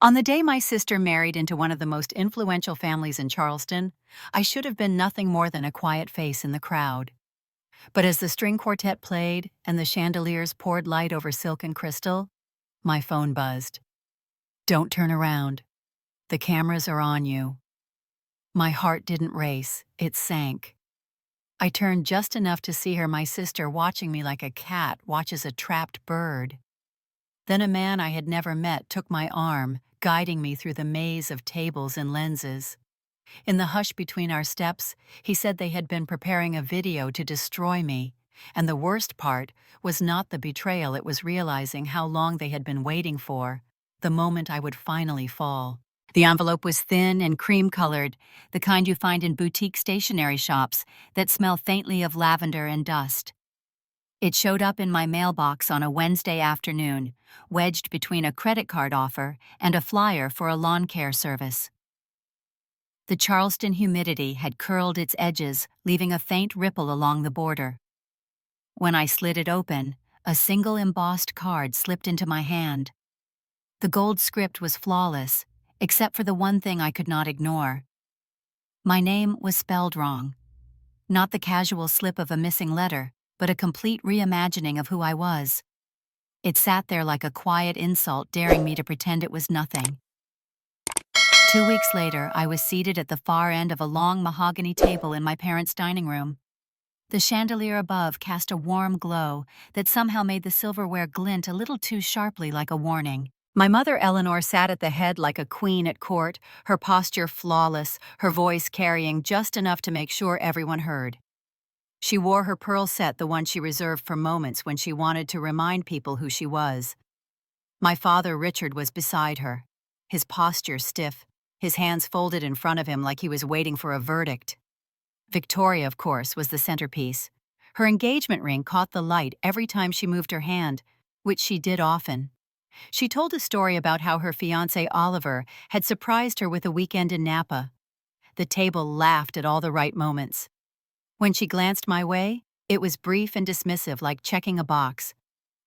On the day my sister married into one of the most influential families in Charleston, I should have been nothing more than a quiet face in the crowd. But as the string quartet played and the chandeliers poured light over silk and crystal, my phone buzzed. "Don't turn around. The cameras are on you." My heart didn't race, it sank. I turned just enough to see her, my sister, watching me like a cat watches a trapped bird. Then a man I had never met took my arm, guiding me through the maze of tables and lenses. In the hush between our steps, he said they had been preparing a video to destroy me, and the worst part was not the betrayal, it was realizing how long they had been waiting for, the moment I would finally fall. The envelope was thin and cream-colored, the kind you find in boutique stationery shops that smell faintly of lavender and dust. It showed up in my mailbox on a Wednesday afternoon, wedged between a credit card offer and a flyer for a lawn care service. The Charleston humidity had curled its edges, leaving a faint ripple along the border. When I slid it open, a single embossed card slipped into my hand. The gold script was flawless, except for the one thing I could not ignore. My name was spelled wrong. Not the casual slip of a missing letter, but a complete reimagining of who I was. It sat there like a quiet insult, daring me to pretend it was nothing. 2 weeks later, I was seated at the far end of a long mahogany table in my parents' dining room. The chandelier above cast a warm glow that somehow made the silverware glint a little too sharply, like a warning. My mother Eleanor sat at the head like a queen at court, her posture flawless, her voice carrying just enough to make sure everyone heard. She wore her pearl set, the one she reserved for moments when she wanted to remind people who she was. My father Richard was beside her, his posture stiff, his hands folded in front of him like he was waiting for a verdict. Victoria, of course, was the centerpiece. Her engagement ring caught the light every time she moved her hand, which she did often. She told a story about how her fiancé Oliver had surprised her with a weekend in Napa. The table laughed at all the right moments. When she glanced my way, it was brief and dismissive, like checking a box.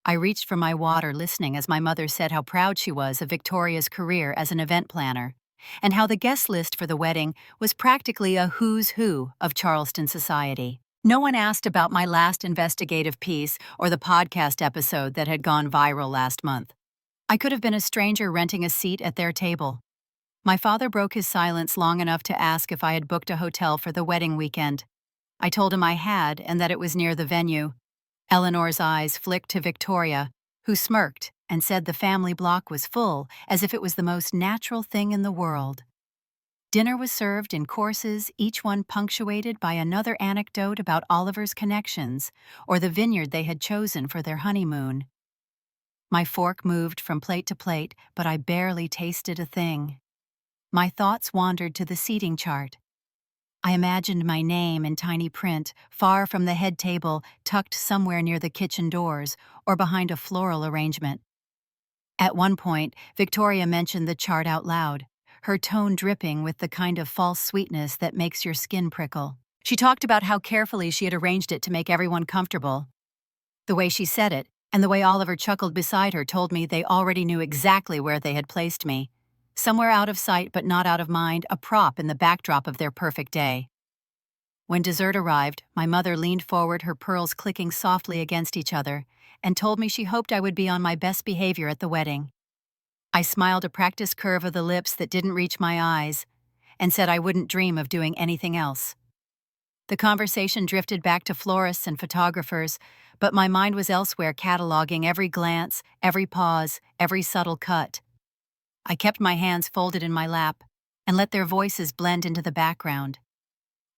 I reached for my water, listening as my mother said how proud she was of Victoria's career as an event planner, and how the guest list for the wedding was practically a who's who of Charleston society. No one asked about my last investigative piece or the podcast episode that had gone viral last month. I could have been a stranger renting a seat at their table. My father broke his silence long enough to ask if I had booked a hotel for the wedding weekend. I told him I had, and that it was near the venue. Eleanor's eyes flicked to Victoria, who smirked and said the family block was full, as if it was the most natural thing in the world. Dinner was served in courses, each one punctuated by another anecdote about Oliver's connections or the vineyard they had chosen for their honeymoon. My fork moved from plate to plate, but I barely tasted a thing. My thoughts wandered to the seating chart. I imagined my name in tiny print, far from the head table, tucked somewhere near the kitchen doors or behind a floral arrangement. At one point, Victoria mentioned the chart out loud, her tone dripping with the kind of false sweetness that makes your skin prickle. She talked about how carefully she had arranged it to make everyone comfortable. The way she said it, and the way Oliver chuckled beside her, told me they already knew exactly where they had placed me. Somewhere out of sight but not out of mind, a prop in the backdrop of their perfect day. When dessert arrived, my mother leaned forward, her pearls clicking softly against each other, and told me she hoped I would be on my best behavior at the wedding. I smiled, a practiced curve of the lips that didn't reach my eyes, and said I wouldn't dream of doing anything else. The conversation drifted back to florists and photographers, but my mind was elsewhere, cataloging every glance, every pause, every subtle cut. I kept my hands folded in my lap and let their voices blend into the background.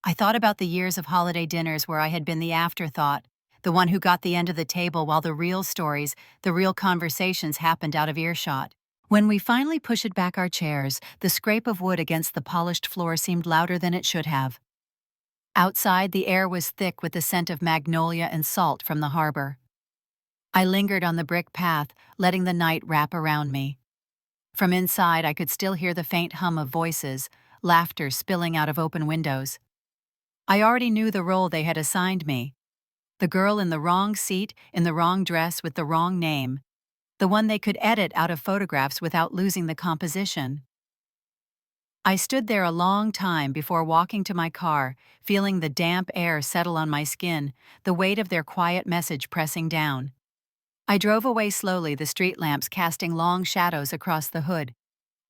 I thought about the years of holiday dinners where I had been the afterthought, the one who got the end of the table while the real stories, the real conversations happened out of earshot. When we finally pushed back our chairs, the scrape of wood against the polished floor seemed louder than it should have. Outside, the air was thick with the scent of magnolia and salt from the harbor. I lingered on the brick path, letting the night wrap around me. From inside, I could still hear the faint hum of voices, laughter spilling out of open windows. I already knew the role they had assigned me. The girl in the wrong seat, in the wrong dress, with the wrong name. the one they could edit out of photographs without losing the composition. I stood there a long time before walking to my car, feeling the damp air settle on my skin, the weight of their quiet message pressing down. I drove away slowly, the street lamps casting long shadows across the hood,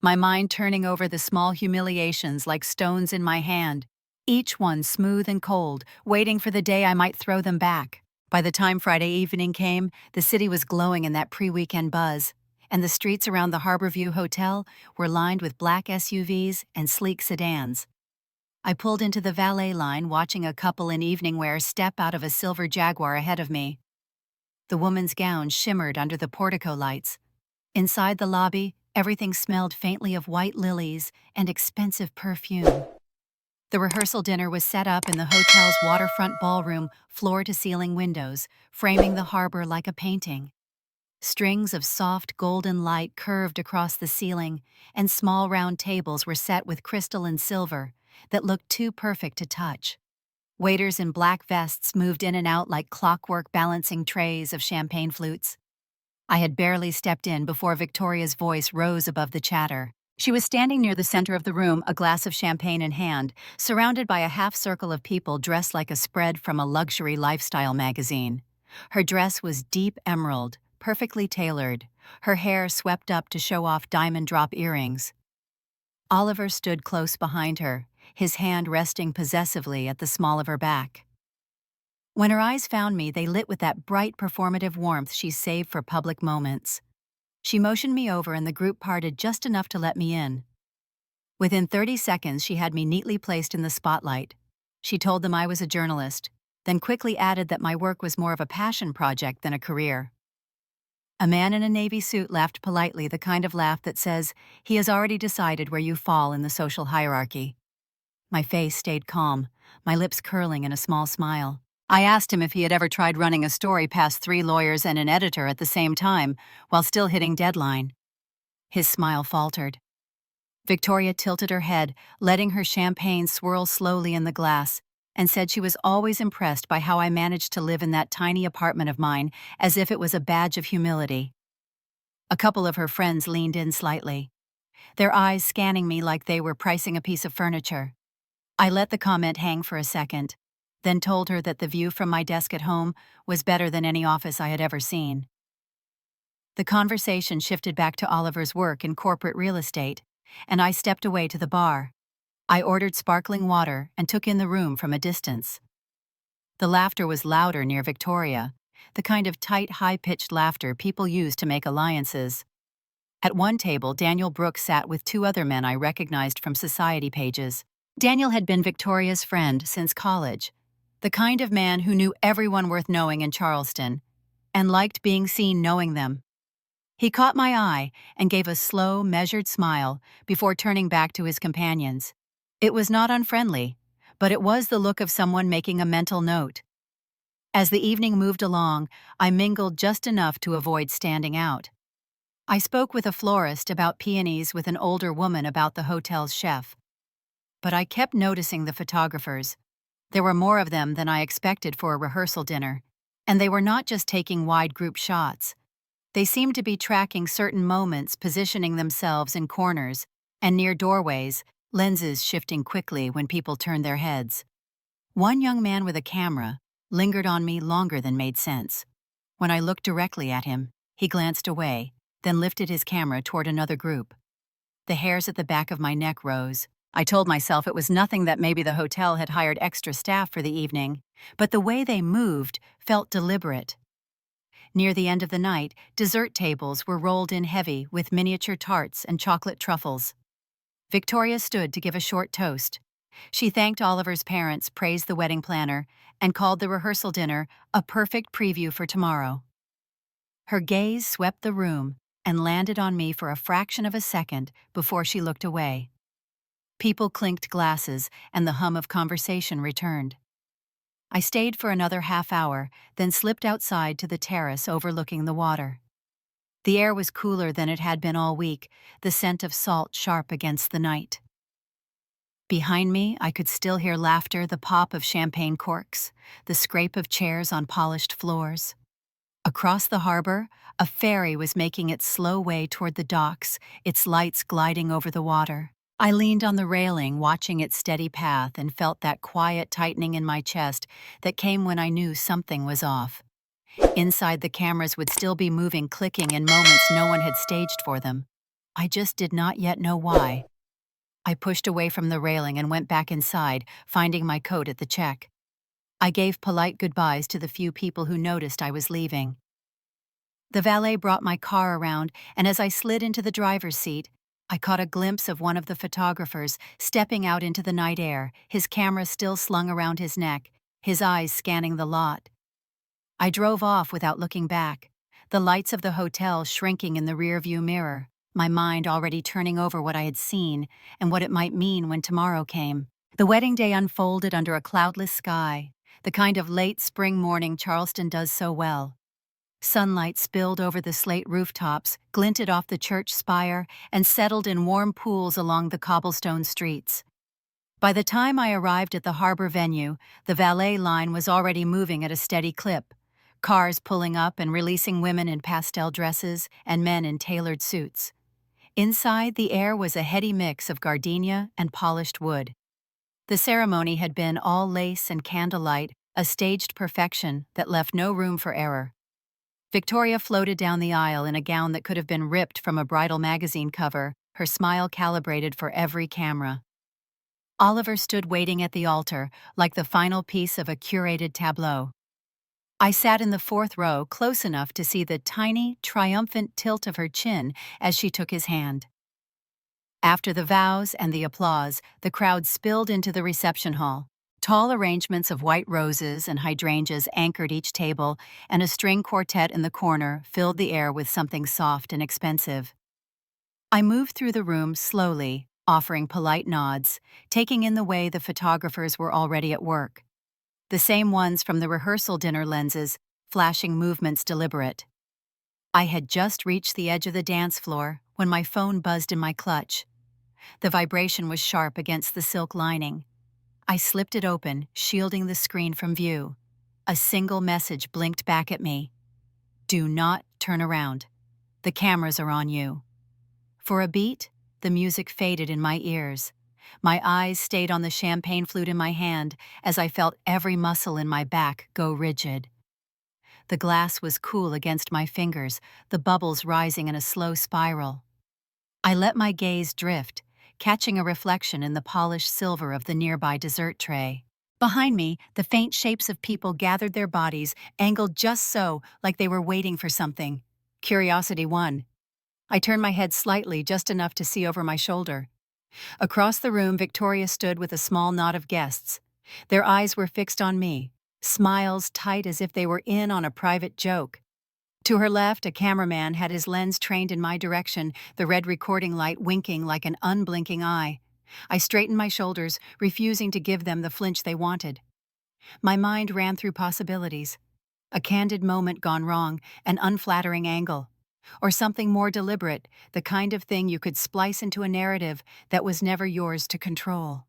my mind turning over the small humiliations like stones in my hand, each one smooth and cold, waiting for the day I might throw them back. By the time Friday evening came, the city was glowing in that pre-weekend buzz, and the streets around the Harborview Hotel were lined with black SUVs and sleek sedans. I pulled into the valet line, watching a couple in evening wear step out of a silver Jaguar ahead of me. The woman's gown shimmered under the portico lights. Inside the lobby, everything smelled faintly of white lilies and expensive perfume. The rehearsal dinner was set up in the hotel's waterfront ballroom, floor-to-ceiling windows, framing the harbor like a painting. Strings of soft golden light curved across the ceiling, and small round tables were set with crystal and silver that looked too perfect to touch. Waiters in black vests moved in and out like clockwork, balancing trays of champagne flutes. I had barely stepped in before Victoria's voice rose above the chatter. She was standing near the center of the room, a glass of champagne in hand, surrounded by a half-circle of people dressed like a spread from a luxury lifestyle magazine. Her dress was deep emerald, perfectly tailored, her hair swept up to show off diamond drop earrings. Oliver stood close behind her, his hand resting possessively at the small of her back. When her eyes found me, they lit with that bright performative warmth she saved for public moments. She motioned me over and the group parted just enough to let me in. Within 30 seconds, she had me neatly placed in the spotlight. She told them I was a journalist, then quickly added that my work was more of a passion project than a career. A man in a navy suit laughed politely, the kind of laugh that says he has already decided where you fall in the social hierarchy. My face stayed calm, my lips curling in a small smile. I asked him if he had ever tried running a story past 3 lawyers and an editor at the same time, while still hitting deadline. His smile faltered. Victoria tilted her head, letting her champagne swirl slowly in the glass, and said she was always impressed by how I managed to live in that tiny apartment of mine as if it was a badge of humility. A couple of her friends leaned in slightly, their eyes scanning me like they were pricing a piece of furniture. I let the comment hang for a second, then told her that the view from my desk at home was better than any office I had ever seen. The conversation shifted back to Oliver's work in corporate real estate, and I stepped away to the bar. I ordered sparkling water and took in the room from a distance. The laughter was louder near Victoria, the kind of tight, high-pitched laughter people use to make alliances. At one table, Daniel Brooks sat with 2 other men I recognized from society pages. Daniel had been Victoria's friend since college, the kind of man who knew everyone worth knowing in Charleston, and liked being seen knowing them. He caught my eye and gave a slow, measured smile before turning back to his companions. It was not unfriendly, but it was the look of someone making a mental note. As the evening moved along, I mingled just enough to avoid standing out. I spoke with a florist about peonies, with an older woman about the hotel's chef. But I kept noticing the photographers. There were more of them than I expected for a rehearsal dinner, and they were not just taking wide group shots. They seemed to be tracking certain moments, positioning themselves in corners and near doorways, lenses shifting quickly when people turned their heads. One young man with a camera lingered on me longer than made sense. When I looked directly at him, he glanced away, then lifted his camera toward another group. The hairs at the back of my neck rose. I told myself it was nothing, that maybe the hotel had hired extra staff for the evening, but the way they moved felt deliberate. Near the end of the night, dessert tables were rolled in heavy with miniature tarts and chocolate truffles. Victoria stood to give a short toast. She thanked Oliver's parents, praised the wedding planner, and called the rehearsal dinner a perfect preview for tomorrow. Her gaze swept the room and landed on me for a fraction of a second before she looked away. People clinked glasses, and the hum of conversation returned. I stayed for another half hour, then slipped outside to the terrace overlooking the water. The air was cooler than it had been all week, the scent of salt sharp against the night. Behind me, I could still hear laughter, the pop of champagne corks, the scrape of chairs on polished floors. Across the harbor, a ferry was making its slow way toward the docks, its lights gliding over the water. I leaned on the railing, watching its steady path, and felt that quiet tightening in my chest that came when I knew something was off. Inside, the cameras would still be moving, clicking in moments no one had staged for them. I just did not yet know why. I pushed away from the railing and went back inside, finding my coat at the check. I gave polite goodbyes to the few people who noticed I was leaving. The valet brought my car around, and as I slid into the driver's seat, I caught a glimpse of one of the photographers stepping out into the night air, his camera still slung around his neck, his eyes scanning the lot. I drove off without looking back, the lights of the hotel shrinking in the rearview mirror, my mind already turning over what I had seen and what it might mean when tomorrow came. The wedding day unfolded under a cloudless sky, the kind of late spring morning Charleston does so well. Sunlight spilled over the slate rooftops, glinted off the church spire, and settled in warm pools along the cobblestone streets. By the time I arrived at the harbor venue, the valet line was already moving at a steady clip, cars pulling up and releasing women in pastel dresses and men in tailored suits. Inside, the air was a heady mix of gardenia and polished wood. The ceremony had been all lace and candlelight, a staged perfection that left no room for error. Victoria floated down the aisle in a gown that could have been ripped from a bridal magazine cover, her smile calibrated for every camera. Oliver stood waiting at the altar, like the final piece of a curated tableau. I sat in the fourth row, close enough to see the tiny, triumphant tilt of her chin as she took his hand. After the vows and the applause, the crowd spilled into the reception hall. Tall arrangements of white roses and hydrangeas anchored each table, and a string quartet in the corner filled the air with something soft and expensive. I moved through the room slowly, offering polite nods, taking in the way the photographers were already at work. The same ones from the rehearsal dinner lenses, flashing movements deliberate. I had just reached the edge of the dance floor when my phone buzzed in my clutch. The vibration was sharp against the silk lining. I slipped it open, shielding the screen from view. A single message blinked back at me. "Do not turn around. The cameras are on you." For a beat, the music faded in my ears. My eyes stayed on the champagne flute in my hand as I felt every muscle in my back go rigid. The glass was cool against my fingers, the bubbles rising in a slow spiral. I let my gaze drift, catching a reflection in the polished silver of the nearby dessert tray. Behind me, the faint shapes of people gathered, their bodies angled just so, like they were waiting for something. Curiosity won. I turned my head slightly, just enough to see over my shoulder. Across the room, Victoria stood with a small knot of guests. Their eyes were fixed on me, smiles tight as if they were in on a private joke. To her left, a cameraman had his lens trained in my direction, the red recording light winking like an unblinking eye. I straightened my shoulders, refusing to give them the flinch they wanted. My mind ran through possibilities. A candid moment gone wrong, an unflattering angle. Or something more deliberate, the kind of thing you could splice into a narrative that was never yours to control.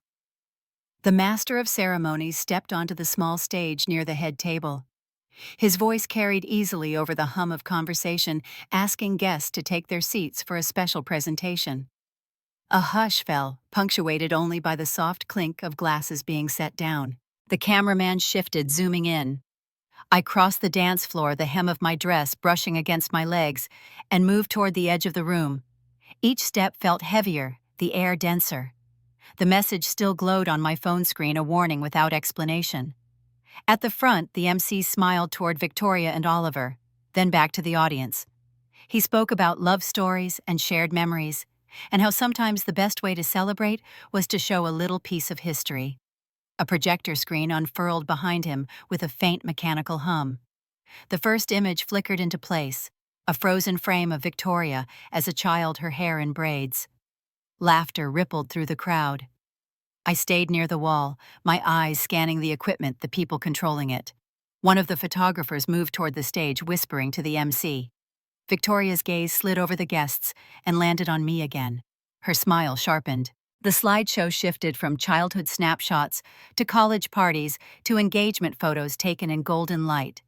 The master of ceremonies stepped onto the small stage near the head table. His voice carried easily over the hum of conversation, asking guests to take their seats for a special presentation. A hush fell, punctuated only by the soft clink of glasses being set down. The cameraman shifted, zooming in. I crossed the dance floor, the hem of my dress brushing against my legs, and moved toward the edge of the room. Each step felt heavier, the air denser. The message still glowed on my phone screen, a warning without explanation. At the front, the MC smiled toward Victoria and Oliver, then back to the audience. He spoke about love stories and shared memories, and how sometimes the best way to celebrate was to show a little piece of history. A projector screen unfurled behind him with a faint mechanical hum. The first image flickered into place, a frozen frame of Victoria as a child, her hair in braids. Laughter rippled through the crowd. I stayed near the wall, my eyes scanning the equipment, the people controlling it. One of the photographers moved toward the stage, whispering to the MC. Victoria's gaze slid over the guests and landed on me again. Her smile sharpened. The slideshow shifted from childhood snapshots to college parties to engagement photos taken in golden light.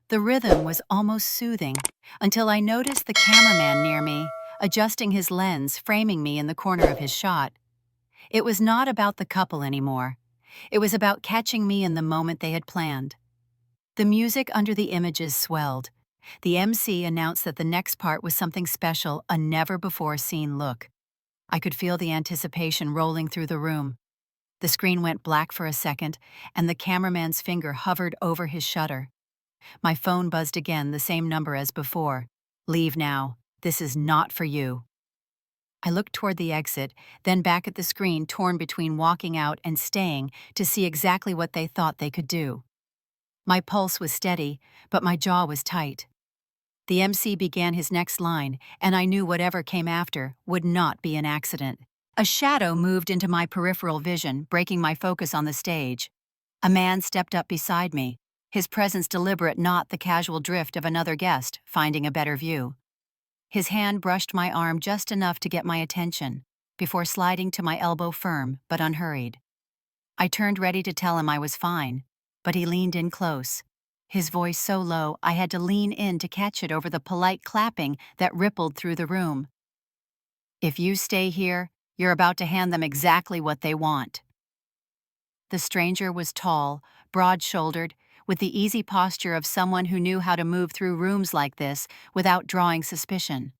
The rhythm was almost soothing, until I noticed the cameraman near me, adjusting his lens, framing me in the corner of his shot. It was not about the couple anymore. It was about catching me in the moment they had planned. The music under the images swelled. The MC announced that the next part was something special, a never-before-seen look. I could feel the anticipation rolling through the room. The screen went black for a second, and the cameraman's finger hovered over his shutter. My phone buzzed again, the same number as before. "Leave now. This is not for you." I looked toward the exit, then back at the screen, torn between walking out and staying to see exactly what they thought they could do. My pulse was steady, but my jaw was tight. The MC began his next line, and I knew whatever came after would not be an accident. A shadow moved into my peripheral vision, breaking my focus on the stage. A man stepped up beside me, his presence deliberate, not the casual drift of another guest finding a better view. His hand brushed my arm just enough to get my attention, before sliding to my elbow, firm but unhurried. I turned, ready to tell him I was fine, but he leaned in close. His voice so low I had to lean in to catch it over the polite clapping that rippled through the room. "If you stay here, you're about to hand them exactly what they want." The stranger was tall, broad-shouldered, with the easy posture of someone who knew how to move through rooms like this without drawing suspicion.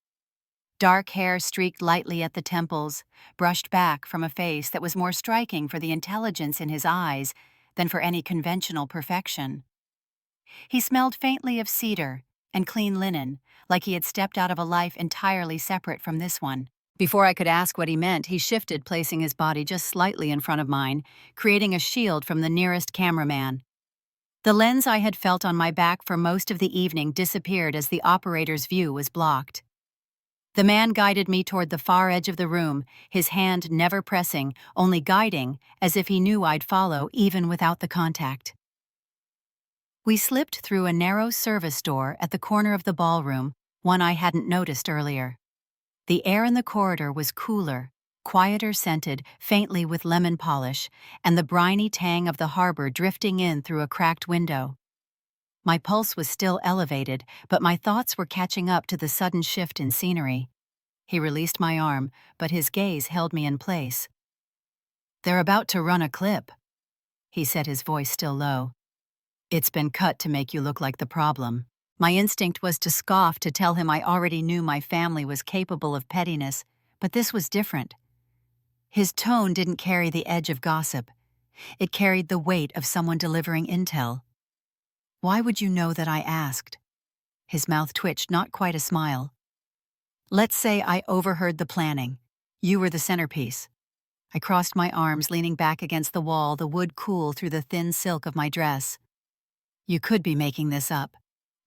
Dark hair streaked lightly at the temples, brushed back from a face that was more striking for the intelligence in his eyes than for any conventional perfection. He smelled faintly of cedar and clean linen, like he had stepped out of a life entirely separate from this one. Before I could ask what he meant, he shifted, placing his body just slightly in front of mine, creating a shield from the nearest cameraman. The lens I had felt on my back for most of the evening disappeared as the operator's view was blocked. The man guided me toward the far edge of the room, his hand never pressing, only guiding, as if he knew I'd follow even without the contact. We slipped through a narrow service door at the corner of the ballroom, one I hadn't noticed earlier. The air in the corridor was cooler, quieter, scented faintly with lemon polish, and the briny tang of the harbor drifting in through a cracked window. My pulse was still elevated, but my thoughts were catching up to the sudden shift in scenery. He released my arm, but his gaze held me in place. "They're about to run a clip," he said, his voice still low. "It's been cut to make you look like the problem." My instinct was to scoff, to tell him I already knew my family was capable of pettiness, but this was different. His tone didn't carry the edge of gossip. It carried the weight of someone delivering intel. "Why would you know that?" I asked. His mouth twitched, not quite a smile. "Let's say I overheard the planning. You were the centerpiece." I crossed my arms, leaning back against the wall, the wood cool through the thin silk of my dress. "You could be making this up.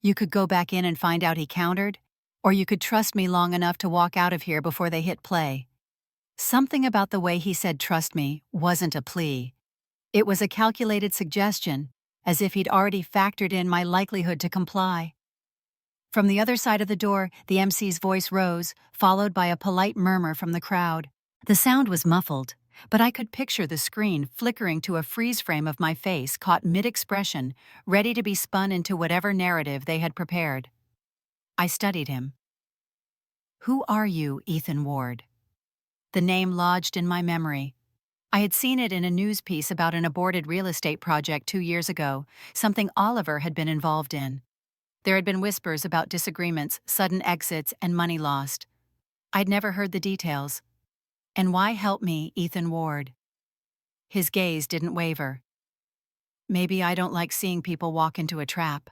You could go back in and find out he countered, or you could trust me long enough to walk out of here before they hit play." Something about the way he said "trust me" wasn't a plea. It was a calculated suggestion, as if he'd already factored in my likelihood to comply. From the other side of the door, the MC's voice rose, followed by a polite murmur from the crowd. The sound was muffled, but I could picture the screen flickering to a freeze frame of my face caught mid-expression, ready to be spun into whatever narrative they had prepared. I studied him. "Who are you, Ethan Ward?" The name lodged in my memory. I had seen it in a news piece about an aborted real estate project 2 years ago, something Oliver had been involved in. There had been whispers about disagreements, sudden exits, and money lost. I'd never heard the details. "And why help me, Ethan Ward?" His gaze didn't waver. "Maybe I don't like seeing people walk into a trap."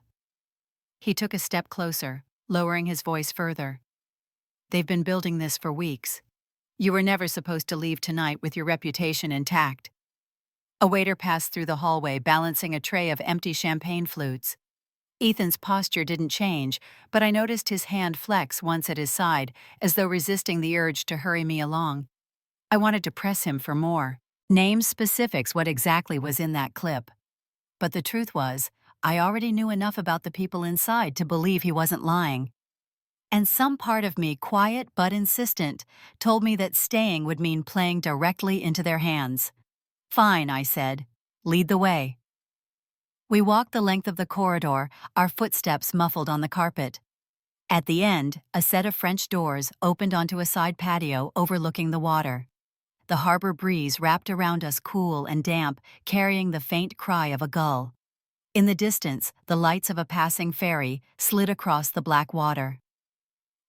He took a step closer, lowering his voice further. "They've been building this for weeks. You were never supposed to leave tonight with your reputation intact." A waiter passed through the hallway, balancing a tray of empty champagne flutes. Ethan's posture didn't change, but I noticed his hand flex once at his side, as though resisting the urge to hurry me along. I wanted to press him for more. Name specifics, what exactly was in that clip. But the truth was, I already knew enough about the people inside to believe he wasn't lying. And some part of me, quiet but insistent, told me that staying would mean playing directly into their hands. "Fine," I said. "Lead the way." We walked the length of the corridor, our footsteps muffled on the carpet. At the end, a set of French doors opened onto a side patio overlooking the water. The harbor breeze wrapped around us cool and damp, carrying the faint cry of a gull. In the distance, the lights of a passing ferry slid across the black water.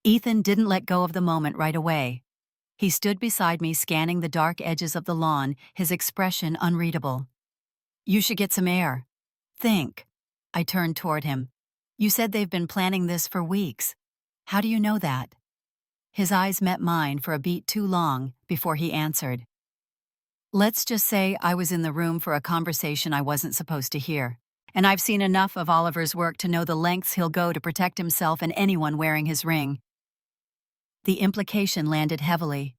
Ethan didn't let go of the moment right away. He stood beside me, scanning the dark edges of the lawn, his expression unreadable. "You should get some air. Think." I turned toward him. "You said they've been planning this for weeks. How do you know that?" His eyes met mine for a beat too long before he answered. "Let's just say I was in the room for a conversation I wasn't supposed to hear. And I've seen enough of Oliver's work to know the lengths he'll go to protect himself and anyone wearing his ring." The implication landed heavily.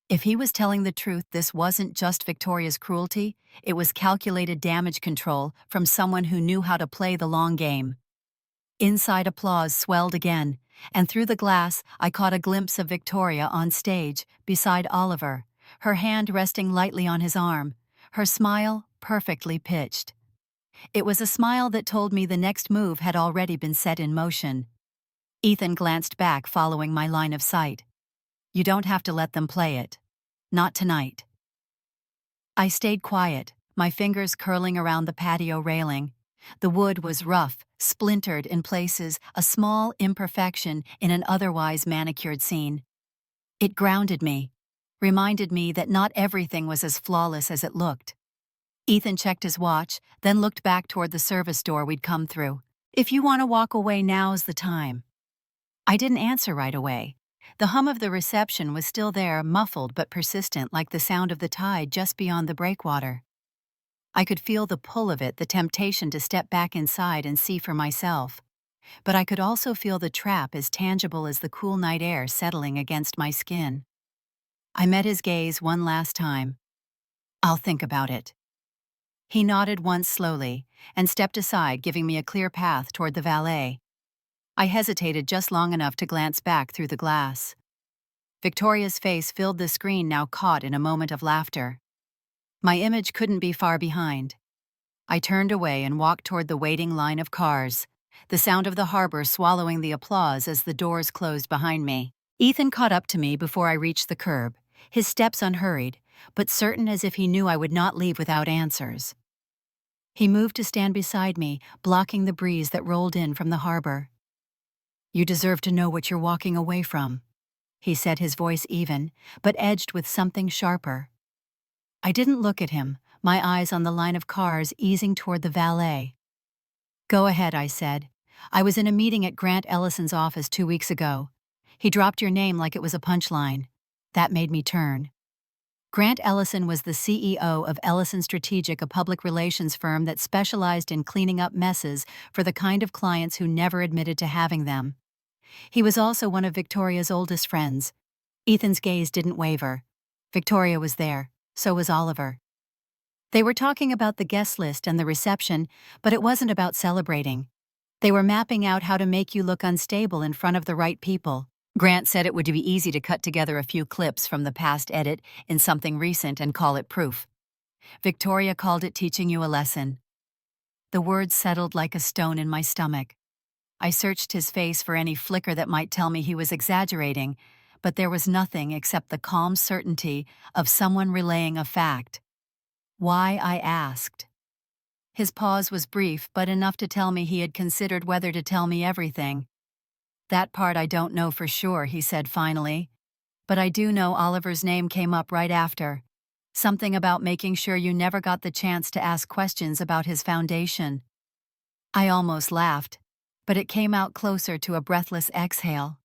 If he was telling the truth, this wasn't just Victoria's cruelty, it was calculated damage control from someone who knew how to play the long game. Inside, applause swelled again, and through the glass I caught a glimpse of Victoria on stage, beside Oliver, her hand resting lightly on his arm, her smile perfectly pitched. It was a smile that told me the next move had already been set in motion. Ethan glanced back, following my line of sight. "You don't have to let them play it. Not tonight." I stayed quiet, my fingers curling around the patio railing. The wood was rough, splintered in places, a small imperfection in an otherwise manicured scene. It grounded me, reminded me that not everything was as flawless as it looked. Ethan checked his watch, then looked back toward the service door we'd come through. "If you want to walk away, now's the time." I didn't answer right away. The hum of the reception was still there, muffled but persistent, like the sound of the tide just beyond the breakwater. I could feel the pull of it, the temptation to step back inside and see for myself. But I could also feel the trap as tangible as the cool night air settling against my skin. I met his gaze one last time. "I'll think about it." He nodded once slowly and stepped aside, giving me a clear path toward the valet. I hesitated just long enough to glance back through the glass. Victoria's face filled the screen, now caught in a moment of laughter. My image couldn't be far behind. I turned away and walked toward the waiting line of cars, the sound of the harbor swallowing the applause as the doors closed behind me. Ethan caught up to me before I reached the curb, his steps unhurried, but certain as if he knew I would not leave without answers. He moved to stand beside me, blocking the breeze that rolled in from the harbor. "You deserve to know what you're walking away from," he said, his voice even, but edged with something sharper. I didn't look at him, my eyes on the line of cars easing toward the valet. "Go ahead," I said. "I was in a meeting at Grant Ellison's office 2 weeks ago. He dropped your name like it was a punchline. That made me turn." Grant Ellison was the CEO of Ellison Strategic, a public relations firm that specialized in cleaning up messes for the kind of clients who never admitted to having them. He was also one of Victoria's oldest friends. Ethan's gaze didn't waver. Victoria was there, so was Oliver. They were talking about the guest list and the reception, but it wasn't about celebrating. They were mapping out how to make you look unstable in front of the right people. Grant said it would be easy to cut together a few clips from the past edit in something recent and call it proof. Victoria called it teaching you a lesson. The words settled like a stone in my stomach. I searched his face for any flicker that might tell me he was exaggerating, but there was nothing except the calm certainty of someone relaying a fact. "Why?" I asked. His pause was brief, but enough to tell me he had considered whether to tell me everything. "That part I don't know for sure," he said finally. "But I do know Oliver's name came up right after. Something about making sure you never got the chance to ask questions about his foundation." I almost laughed, but it came out closer to a breathless exhale.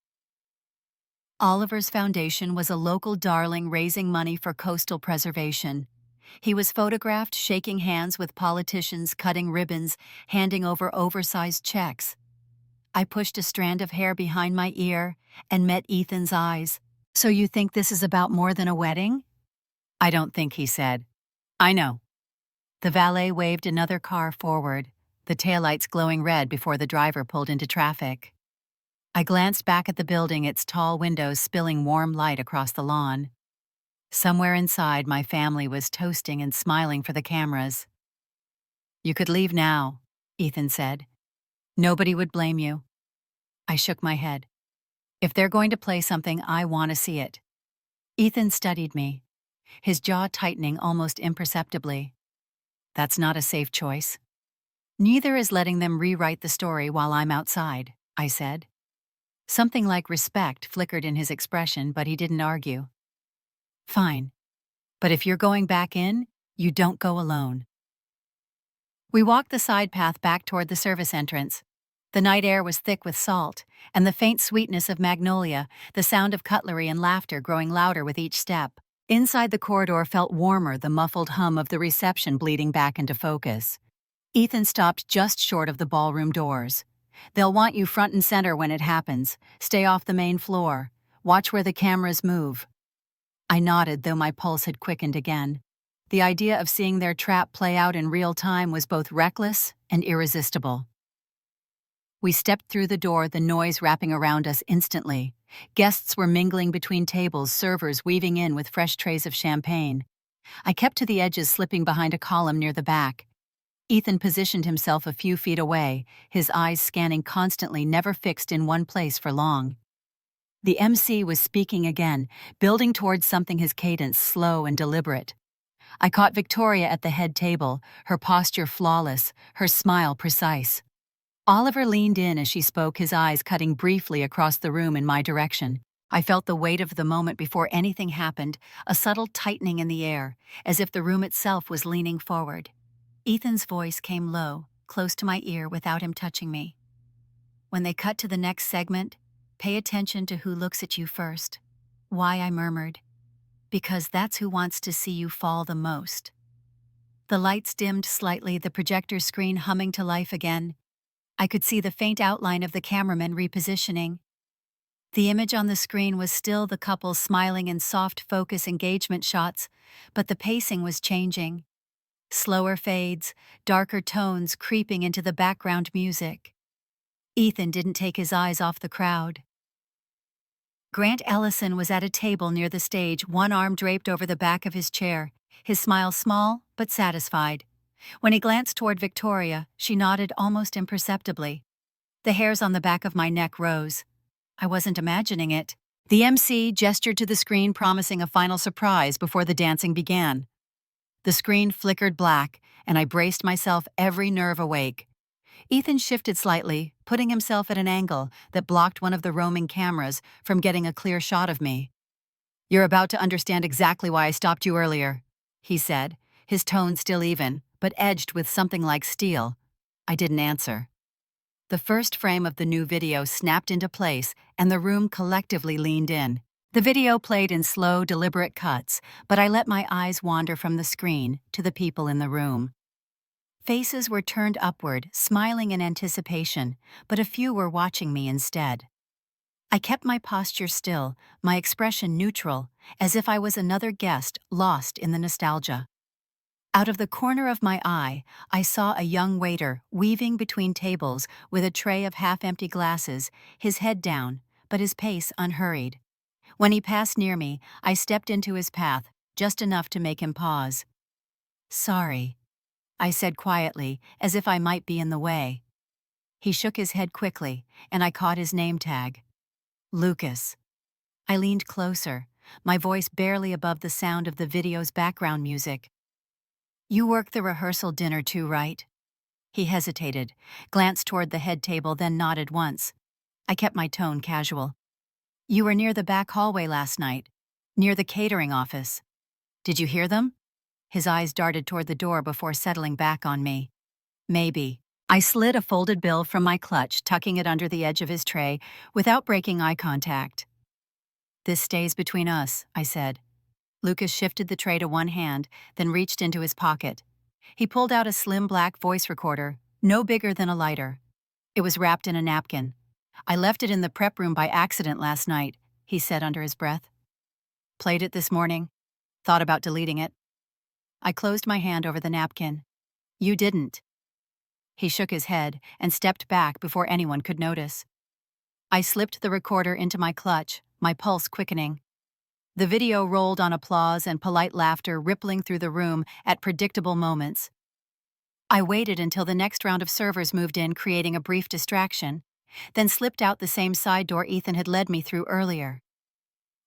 Oliver's foundation was a local darling raising money for coastal preservation. He was photographed shaking hands with politicians, cutting ribbons, handing over oversized checks. I pushed a strand of hair behind my ear and met Ethan's eyes. "So you think this is about more than a wedding?" "I don't think," he said. "I know." The valet waved another car forward, the taillights glowing red before the driver pulled into traffic. I glanced back at the building, its tall windows spilling warm light across the lawn. Somewhere inside, my family was toasting and smiling for the cameras. "You could leave now," Ethan said. Nobody would blame you. I shook my head. If they're going to play something, I want to see it. Ethan studied me, his jaw tightening almost imperceptibly. That's not a safe choice. Neither is letting them rewrite the story while I'm outside, I said. Something like respect flickered in his expression, but he didn't argue. Fine. But if you're going back in, you don't go alone. We walked the side path back toward the service entrance. The night air was thick with salt, and the faint sweetness of magnolia, the sound of cutlery and laughter growing louder with each step. Inside the corridor felt warmer, the muffled hum of the reception bleeding back into focus. Ethan stopped just short of the ballroom doors. They'll want you front and center when it happens. Stay off the main floor. Watch where the cameras move. I nodded, though my pulse had quickened again. The idea of seeing their trap play out in real time was both reckless and irresistible. We stepped through the door, the noise wrapping around us instantly. Guests were mingling between tables, servers weaving in with fresh trays of champagne. I kept to the edges, slipping behind a column near the back. Ethan positioned himself a few feet away, his eyes scanning constantly, never fixed in one place for long. The MC was speaking again, building towards something, his cadence slow and deliberate. I caught Victoria at the head table, her posture flawless, her smile precise. Oliver leaned in as she spoke, his eyes cutting briefly across the room in my direction. I felt the weight of the moment before anything happened, a subtle tightening in the air, as if the room itself was leaning forward. Ethan's voice came low, close to my ear without him touching me. When they cut to the next segment, pay attention to who looks at you first. Why, I murmured. Because that's who wants to see you fall the most. The lights dimmed slightly, the projector screen humming to life again. I could see the faint outline of the cameraman repositioning. The image on the screen was still the couple smiling in soft focus engagement shots, but the pacing was changing. Slower fades, darker tones creeping into the background music. Ethan didn't take his eyes off the crowd. Grant Ellison was at a table near the stage, one arm draped over the back of his chair, his smile small but satisfied. When he glanced toward Victoria, she nodded almost imperceptibly. The hairs on the back of my neck rose. I wasn't imagining it. The MC gestured to the screen, promising a final surprise before the dancing began. The screen flickered black, and I braced myself, every nerve awake. Ethan shifted slightly, putting himself at an angle that blocked one of the roaming cameras from getting a clear shot of me. "You're about to understand exactly why I stopped you earlier," he said, his tone still even, but edged with something like steel. I didn't answer. The first frame of the new video snapped into place, and the room collectively leaned in. The video played in slow, deliberate cuts, but I let my eyes wander from the screen to the people in the room. Faces were turned upward, smiling in anticipation, but a few were watching me instead. I kept my posture still, my expression neutral, as if I was another guest lost in the nostalgia. Out of the corner of my eye, I saw a young waiter weaving between tables with a tray of half-empty glasses, his head down, but his pace unhurried. When he passed near me, I stepped into his path, just enough to make him pause. "Sorry," I said quietly, as if I might be in the way. He shook his head quickly, and I caught his name tag. Lucas. I leaned closer, my voice barely above the sound of the video's background music. "You work the rehearsal dinner too, right?" He hesitated, glanced toward the head table, then nodded once. I kept my tone casual. "You were near the back hallway last night, near the catering office. Did you hear them?" His eyes darted toward the door before settling back on me. "Maybe." I slid a folded bill from my clutch, tucking it under the edge of his tray, without breaking eye contact. "This stays between us," I said. Lucas shifted the tray to one hand, then reached into his pocket. He pulled out a slim black voice recorder, no bigger than a lighter. It was wrapped in a napkin. "I left it in the prep room by accident last night," he said under his breath. "Played it this morning. Thought about deleting it." I closed my hand over the napkin. "You didn't." He shook his head and stepped back before anyone could notice. I slipped the recorder into my clutch, my pulse quickening. The video rolled on, applause and polite laughter rippling through the room at predictable moments. I waited until the next round of servers moved in, creating a brief distraction, then slipped out the same side door Ethan had led me through earlier.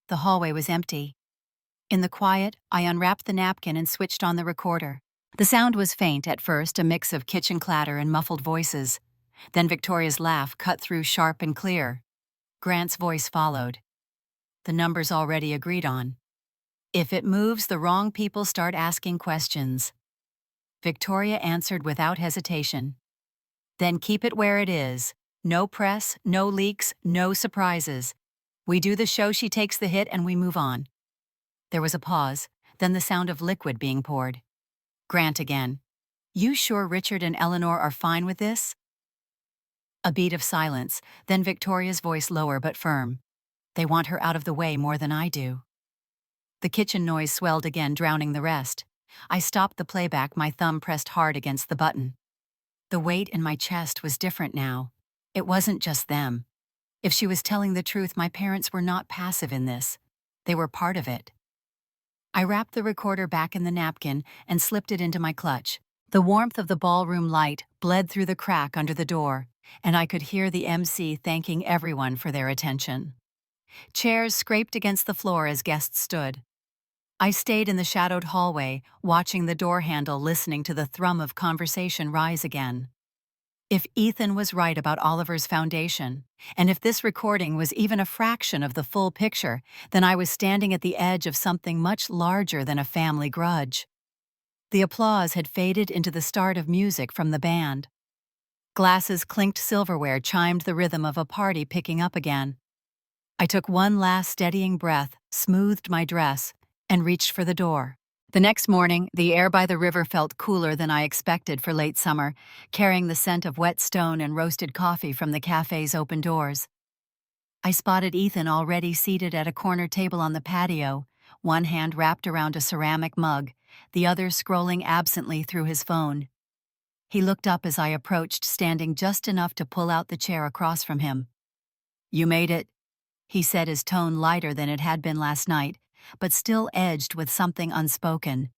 The hallway was empty. In the quiet, I unwrapped the napkin and switched on the recorder. The sound was faint at first, a mix of kitchen clatter and muffled voices. Then Victoria's laugh cut through sharp and clear. Grant's voice followed. The numbers already agreed on. If it moves, the wrong people start asking questions. Victoria answered without hesitation. Then keep it where it is. No press, no leaks, no surprises. We do the show, she takes the hit, and we move on. There was a pause, then the sound of liquid being poured. Grant again. You sure Richard and Eleanor are fine with this? A beat of silence, then Victoria's voice lower but firm. They want her out of the way more than I do. The kitchen noise swelled again, drowning the rest. I stopped the playback, my thumb pressed hard against the button. The weight in my chest was different now. It wasn't just them. If she was telling the truth, my parents were not passive in this. They were part of it. I wrapped the recorder back in the napkin and slipped it into my clutch. The warmth of the ballroom light bled through the crack under the door, and I could hear the MC thanking everyone for their attention. Chairs scraped against the floor as guests stood. I stayed in the shadowed hallway, watching the door handle, listening to the thrum of conversation rise again. If Ethan was right about Oliver's foundation, and if this recording was even a fraction of the full picture, then I was standing at the edge of something much larger than a family grudge. The applause had faded into the start of music from the band. Glasses clinked, silverware chimed the rhythm of a party picking up again. I took one last steadying breath, smoothed my dress, and reached for the door. The next morning, the air by the river felt cooler than I expected for late summer, carrying the scent of wet stone and roasted coffee from the cafe's open doors. I spotted Ethan already seated at a corner table on the patio, one hand wrapped around a ceramic mug, the other scrolling absently through his phone. He looked up as I approached, standing just enough to pull out the chair across from him. "You made it," he said, his tone lighter than it had been last night, but still edged with something unspoken.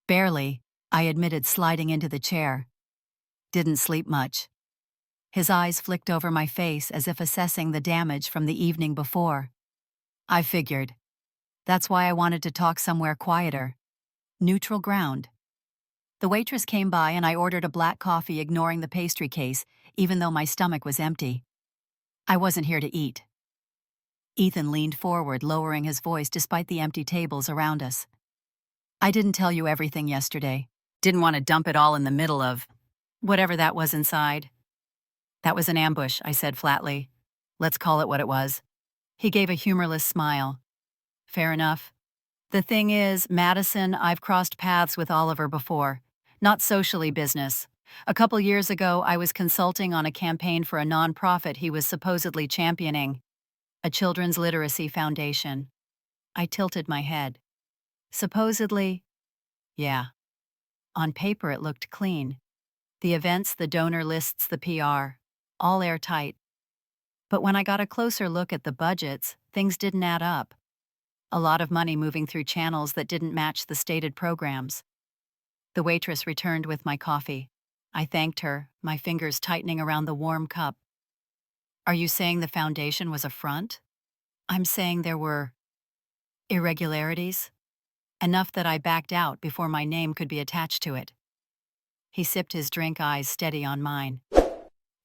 "Barely," I admitted, sliding into the chair. "Didn't sleep much." His eyes flicked over my face as if assessing the damage from the evening before. "I figured. That's why I wanted to talk somewhere quieter. Neutral ground." The waitress came by and I ordered a black coffee, ignoring the pastry case, even though my stomach was empty. I wasn't here to eat. Ethan leaned forward, lowering his voice despite the empty tables around us. "I didn't tell you everything yesterday. Didn't want to dump it all in the middle of whatever that was inside." "That was an ambush," I said flatly. "Let's call it what it was." He gave a humorless smile. "Fair enough. The thing is, Madison, I've crossed paths with Oliver before. Not socially, business. A couple years ago, I was consulting on a campaign for a nonprofit he was supposedly championing. A children's literacy foundation." I tilted my head. "Supposedly?" "Yeah." On paper it looked clean. The events, the donor lists, the PR, all airtight. But when I got a closer look at the budgets, things didn't add up. A lot of money moving through channels that didn't match the stated programs. The waitress returned with my coffee. I thanked her, my fingers tightening around the warm cup. "Are you saying the foundation was a front?" "I'm saying there were irregularities. Enough that I backed out before my name could be attached to it." He sipped his drink, eyes steady on mine.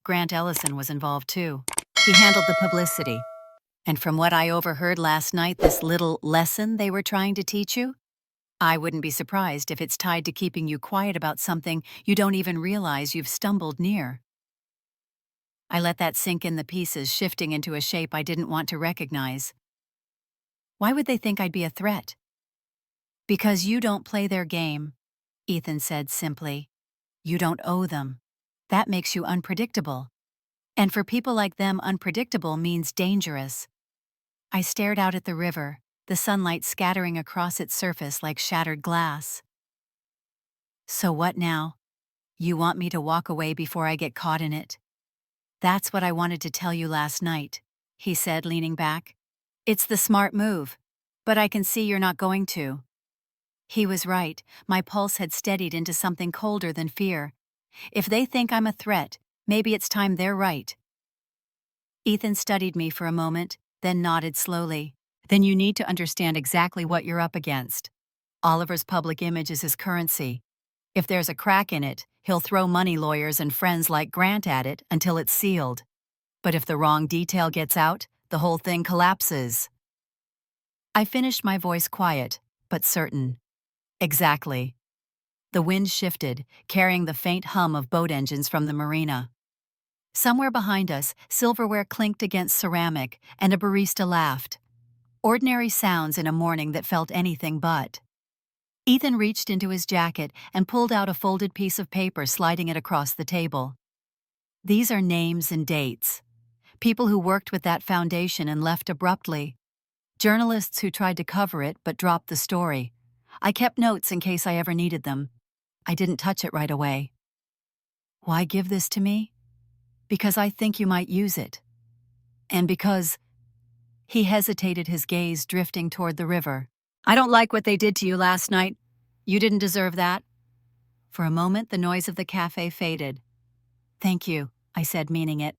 "Grant Ellison was involved too. He handled the publicity. And from what I overheard last night, this little lesson they were trying to teach you? I wouldn't be surprised if it's tied to keeping you quiet about something you don't even realize you've stumbled near." I let that sink in, the pieces shifting into a shape I didn't want to recognize. "Why would they think I'd be a threat?" "Because you don't play their game," Ethan said simply. "You don't owe them. That makes you unpredictable. And for people like them, unpredictable means dangerous." I stared out at the river, the sunlight scattering across its surface like shattered glass. "So what now? You want me to walk away before I get caught in it?" "That's what I wanted to tell you last night," he said, leaning back. "It's the smart move, but I can see you're not going to." He was right. My pulse had steadied into something colder than fear. If they think I'm a threat, maybe it's time they're right. Ethan studied me for a moment, then nodded slowly. Then you need to understand exactly what you're up against. Oliver's public image is his currency. If there's a crack in it, he'll throw money lawyers and friends like Grant at it until it's sealed. But if the wrong detail gets out, the whole thing collapses. I finished my voice quiet, but certain. Exactly. The wind shifted, carrying the faint hum of boat engines from the marina. Somewhere behind us, silverware clinked against ceramic, and a barista laughed. Ordinary sounds in a morning that felt anything but. Ethan reached into his jacket and pulled out a folded piece of paper, sliding it across the table. These are names and dates. People who worked with that foundation and left abruptly. Journalists who tried to cover it but dropped the story. I kept notes in case I ever needed them. I didn't touch it right away. Why give this to me? Because I think you might use it. And because... He hesitated, his gaze drifting toward the river. I don't like what they did to you last night. You didn't deserve that. For a moment, the noise of the cafe faded. Thank you, I said, meaning it.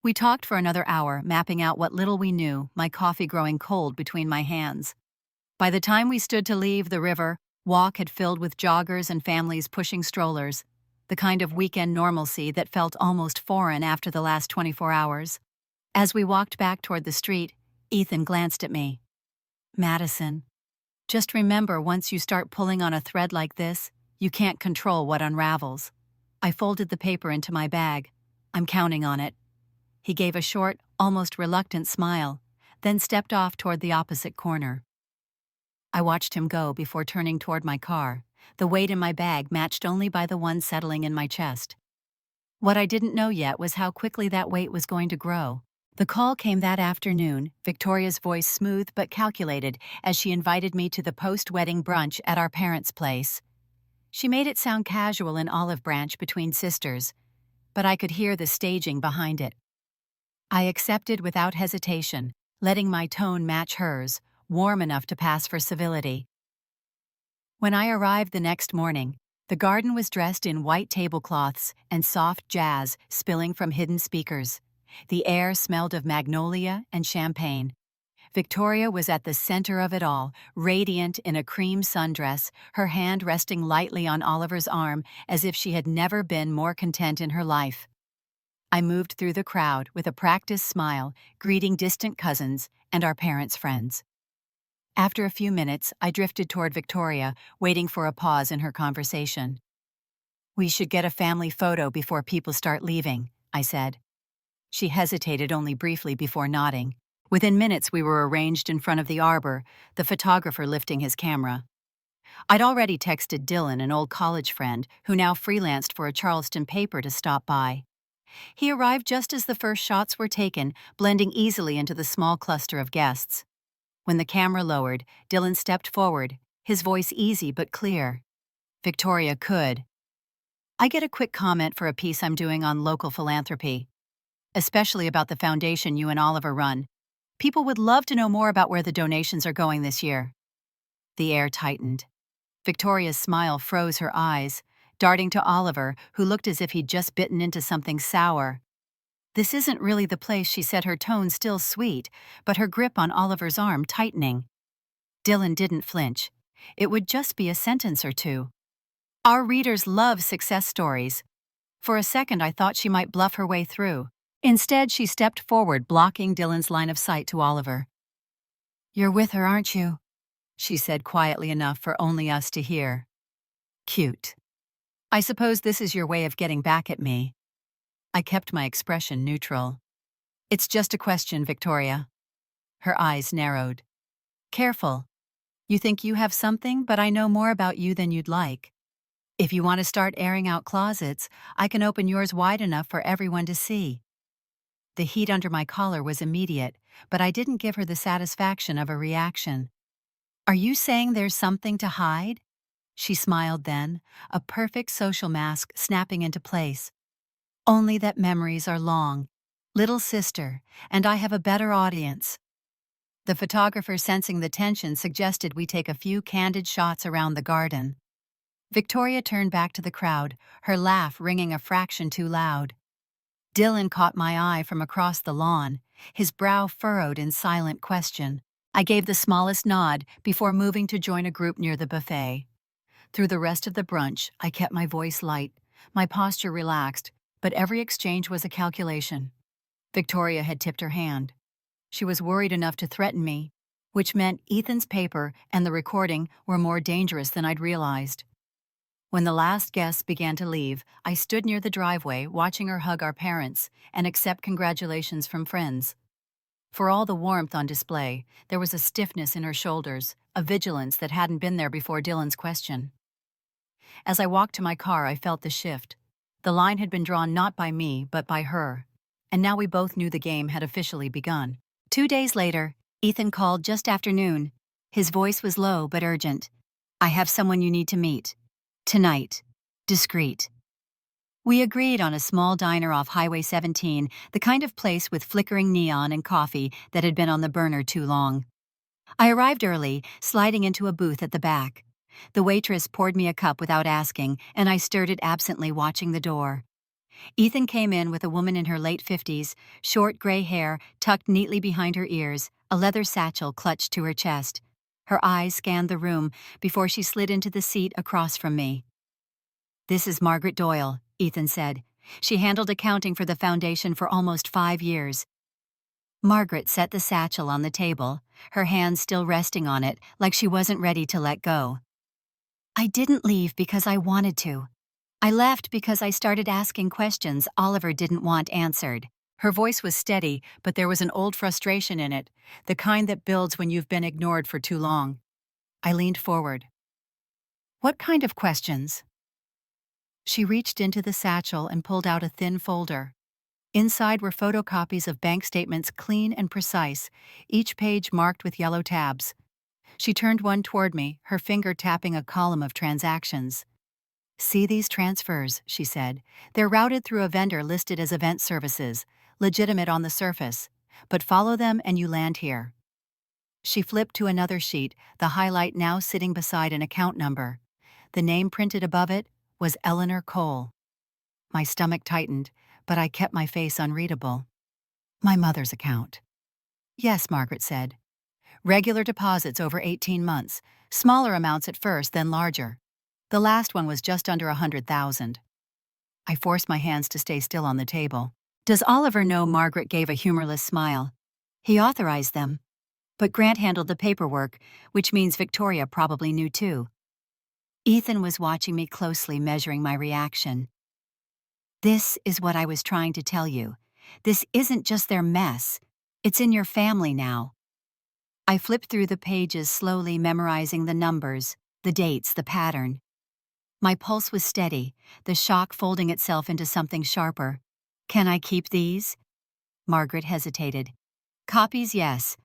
We talked for another hour, mapping out what little we knew, my coffee growing cold between my hands. By the time we stood to leave the river, walk had filled with joggers and families pushing strollers, the kind of weekend normalcy that felt almost foreign after the last 24 hours. As we walked back toward the street, Ethan glanced at me. Madison, just remember, once you start pulling on a thread like this, you can't control what unravels. I folded the paper into my bag. I'm counting on it. He gave a short, almost reluctant smile, then stepped off toward the opposite corner. I watched him go before turning toward my car, the weight in my bag matched only by the one settling in my chest. What I didn't know yet was how quickly that weight was going to grow. The call came that afternoon, Victoria's voice smooth but calculated as she invited me to the post-wedding brunch at our parents' place. She made it sound casual in Olive Branch between sisters, but I could hear the staging behind it. I accepted without hesitation, letting my tone match hers, warm enough to pass for civility. When I arrived the next morning, the garden was dressed in white tablecloths and soft jazz spilling from hidden speakers. The air smelled of magnolia and champagne. Victoria was at the center of it all, radiant in a cream sundress, her hand resting lightly on Oliver's arm as if she had never been more content in her life. I moved through the crowd with a practiced smile, greeting distant cousins and our parents' friends. After a few minutes, I drifted toward Victoria, waiting for a pause in her conversation. We should get a family photo before people start leaving, I said. She hesitated only briefly before nodding. Within minutes, we were arranged in front of the arbor, the photographer lifting his camera. I'd already texted Dylan, an old college friend, who now freelanced for a Charleston paper, to stop by. He arrived just as the first shots were taken, blending easily into the small cluster of guests. When the camera lowered, Dylan stepped forward, his voice easy but clear. Victoria could. I get a quick comment for a piece I'm doing on local philanthropy, especially about the foundation you and Oliver run. People would love to know more about where the donations are going this year. The air tightened. Victoria's smile froze her eyes, darting to Oliver, who looked as if he'd just bitten into something sour. This isn't really the place, she said, her tone still sweet, but her grip on Oliver's arm tightening. Dylan didn't flinch. It would just be a sentence or two. Our readers love success stories. For a second, I thought she might bluff her way through. Instead, she stepped forward, blocking Dylan's line of sight to Oliver. You're with her, aren't you? She said quietly enough for only us to hear. Cute. I suppose this is your way of getting back at me. I kept my expression neutral. It's just a question, Victoria. Her eyes narrowed. Careful. You think you have something, but I know more about you than you'd like. If you want to start airing out closets, I can open yours wide enough for everyone to see. The heat under my collar was immediate, but I didn't give her the satisfaction of a reaction. Are you saying there's something to hide? She smiled then, a perfect social mask snapping into place. Only that memories are long. Little sister, and I have a better audience. The photographer, sensing the tension, suggested we take a few candid shots around the garden. Victoria turned back to the crowd, her laugh ringing a fraction too loud. Dylan caught my eye from across the lawn, his brow furrowed in silent question. I gave the smallest nod before moving to join a group near the buffet. Through the rest of the brunch, I kept my voice light, my posture relaxed, but every exchange was a calculation. Victoria had tipped her hand. She was worried enough to threaten me, which meant Ethan's paper and the recording were more dangerous than I'd realized. When the last guests began to leave, I stood near the driveway watching her hug our parents and accept congratulations from friends. For all the warmth on display, there was a stiffness in her shoulders, a vigilance that hadn't been there before Dylan's question. As I walked to my car, I felt the shift. The line had been drawn not by me, but by her. And now we both knew the game had officially begun. 2 days later, Ethan called just after noon. His voice was low but urgent. "I have someone you need to meet. Tonight. Discreet." We agreed on a small diner off Highway 17, the kind of place with flickering neon and coffee that had been on the burner too long. I arrived early, sliding into a booth at the back. The waitress poured me a cup without asking, and I stirred it absently, watching the door. Ethan came in with a woman in her late 50s, short gray hair tucked neatly behind her ears, a leather satchel clutched to her chest. Her eyes scanned the room before she slid into the seat across from me. "This is Margaret Doyle," Ethan said. "She handled accounting for the foundation for almost 5 years." Margaret set the satchel on the table, her hands still resting on it like she wasn't ready to let go. "I didn't leave because I wanted to. I left because I started asking questions Oliver didn't want answered." Her voice was steady, but there was an old frustration in it, the kind that builds when you've been ignored for too long. I leaned forward. "What kind of questions?" She reached into the satchel and pulled out a thin folder. Inside were photocopies of bank statements, clean and precise, each page marked with yellow tabs. She turned one toward me, her finger tapping a column of transactions. "See these transfers," she said. "They're routed through a vendor listed as event services, legitimate on the surface, but follow them and you land here." She flipped to another sheet, the highlight now sitting beside an account number. The name printed above it was Eleanor Cole. My stomach tightened, but I kept my face unreadable. "My mother's account." "Yes," Margaret said. "Regular deposits over 18 months, smaller amounts at first, then larger. The last one was just under 100,000. I forced my hands to stay still on the table. "Does Oliver know?" Margaret gave a humorless smile. "He authorized them. But Grant handled the paperwork, which means Victoria probably knew too." Ethan was watching me closely, measuring my reaction. "This is what I was trying to tell you. This isn't just their mess. It's in your family now." I flipped through the pages slowly, memorizing the numbers, the dates, the pattern. My pulse was steady, the shock folding itself into something sharper. "Can I keep these?" Margaret hesitated. "Copies, yes.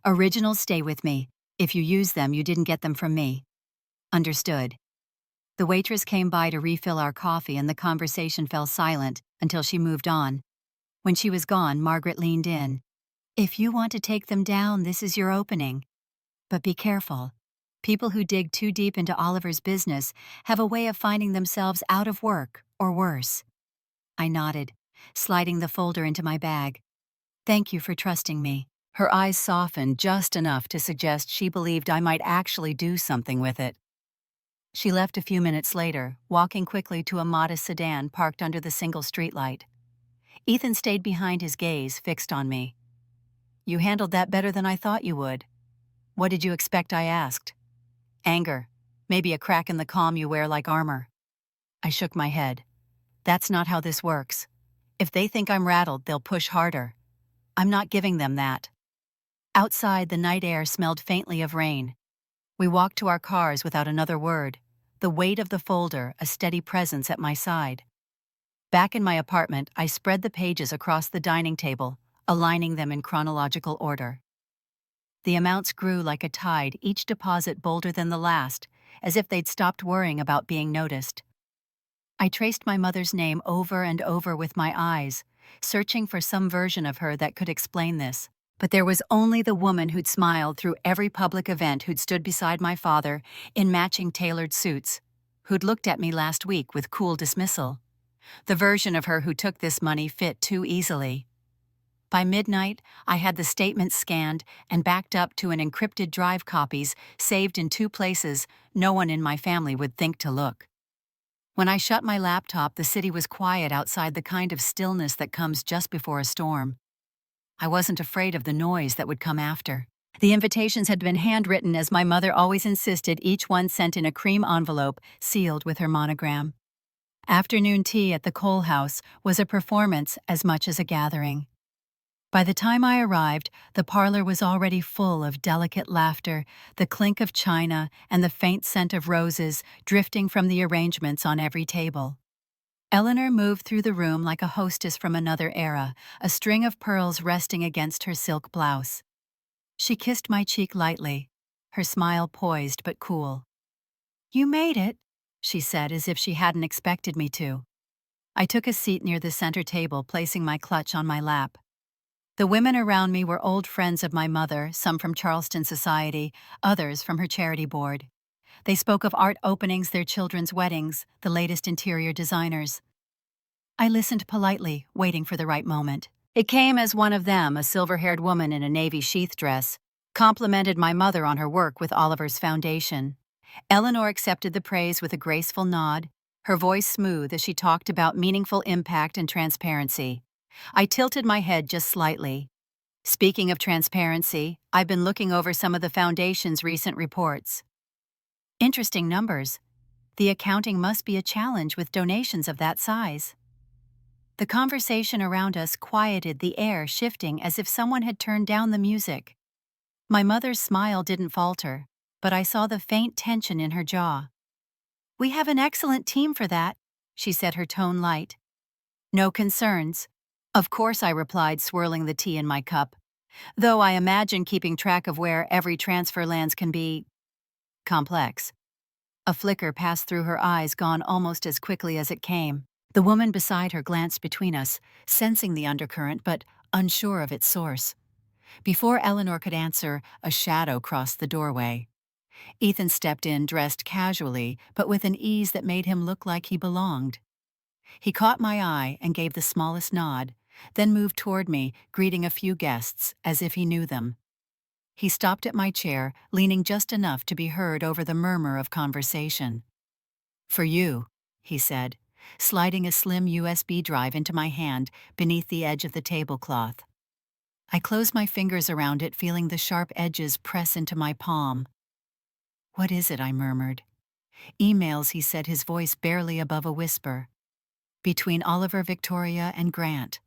Originals stay with me. If you use them, you didn't get them from me." "Understood." The waitress came by to refill our coffee and the conversation fell silent until she moved on. When she was gone, Margaret leaned in. "If you want to take them down, this is your opening. But be careful. People who dig too deep into Oliver's business have a way of finding themselves out of work, or worse." I nodded, sliding the folder into my bag. "Thank you for trusting me." Her eyes softened just enough to suggest she believed I might actually do something with it. She left a few minutes later, walking quickly to a modest sedan parked under the single streetlight. Ethan stayed behind, his gaze fixed on me. "You handled that better than I thought you would." "What did you expect?" I asked. "Anger. Maybe a crack in the calm you wear like armor." I shook my head. "That's not how this works. If they think I'm rattled, they'll push harder. I'm not giving them that." Outside, the night air smelled faintly of rain. We walked to our cars without another word, the weight of the folder a steady presence at my side. Back in my apartment, I spread the pages across the dining table, aligning them in chronological order. The amounts grew like a tide, each deposit bolder than the last, as if they'd stopped worrying about being noticed. I traced my mother's name over and over with my eyes, searching for some version of her that could explain this. But there was only the woman who'd smiled through every public event, who'd stood beside my father in matching tailored suits, who'd looked at me last week with cool dismissal. The version of her who took this money fit too easily. By midnight, I had the statements scanned and backed up to an encrypted drive, copies saved in 2 places no one in my family would think to look. When I shut my laptop, the city was quiet outside, the kind of stillness that comes just before a storm. I wasn't afraid of the noise that would come after. The invitations had been handwritten, as my mother always insisted, each one sent in a cream envelope sealed with her monogram. Afternoon tea at the Cole House was a performance as much as a gathering. By the time I arrived, the parlor was already full of delicate laughter, the clink of china, and the faint scent of roses drifting from the arrangements on every table. Eleanor moved through the room like a hostess from another era, a string of pearls resting against her silk blouse. She kissed my cheek lightly, her smile poised but cool. "You made it," she said, as if she hadn't expected me to. I took a seat near the center table, placing my clutch on my lap. The women around me were old friends of my mother, some from Charleston society, others from her charity board. They spoke of art openings, their children's weddings, the latest interior designers. I listened politely, waiting for the right moment. It came as one of them, a silver-haired woman in a navy sheath dress, complimented my mother on her work with Oliver's foundation. Eleanor accepted the praise with a graceful nod, her voice smooth as she talked about meaningful impact and transparency. I tilted my head just slightly. Speaking of transparency, I've been looking over some of the foundation's recent reports. Interesting numbers. The accounting must be a challenge with donations of that size. The conversation around us quieted, the air shifting as if someone had turned down the music. My mother's smile didn't falter, but I saw the faint tension in her jaw. "We have an excellent team for that," she said, her tone light. "No concerns." "Of course," I replied, swirling the tea in my cup. "Though I imagine keeping track of where every transfer lands can be complex." A flicker passed through her eyes, gone almost as quickly as it came. The woman beside her glanced between us, sensing the undercurrent but unsure of its source. Before Eleanor could answer, a shadow crossed the doorway. Ethan stepped in, dressed casually, but with an ease that made him look like he belonged. He caught my eye and gave the smallest nod, then moved toward me, greeting a few guests as if he knew them. He stopped at my chair, leaning just enough to be heard over the murmur of conversation. "For you," he said, sliding a slim USB drive into my hand beneath the edge of the tablecloth. I closed my fingers around it, feeling the sharp edges press into my palm. "What is it?" I murmured. "Emails," he said, his voice barely above a whisper. "Between Oliver, Victoria, and Grant.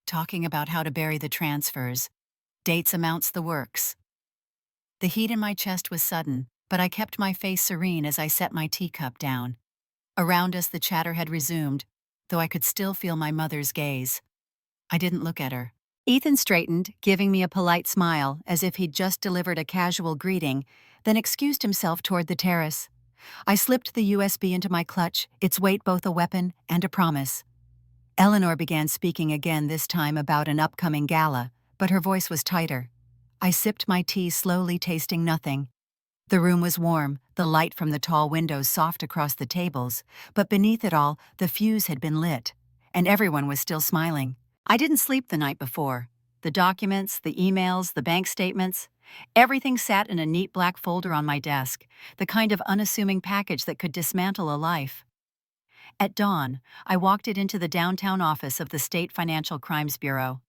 Talking about how to bury the transfers. Dates, amounts, the works." The heat in my chest was sudden, but I kept my face serene as I set my teacup down. Around us the chatter had resumed, though I could still feel my mother's gaze. I didn't look at her. Ethan straightened, giving me a polite smile, as if he'd just delivered a casual greeting, then excused himself toward the terrace. I slipped the USB into my clutch, its weight both a weapon and a promise. Eleanor began speaking again, this time about an upcoming gala, but her voice was tighter. I sipped my tea slowly, tasting nothing. The room was warm, the light from the tall windows soft across the tables, but beneath it all, the fuse had been lit, and everyone was still smiling. I didn't sleep the night before. The documents, the emails, the bank statements, everything sat in a neat black folder on my desk, the kind of unassuming package that could dismantle a life. At dawn, I walked it into the downtown office of the State Financial Crimes Bureau.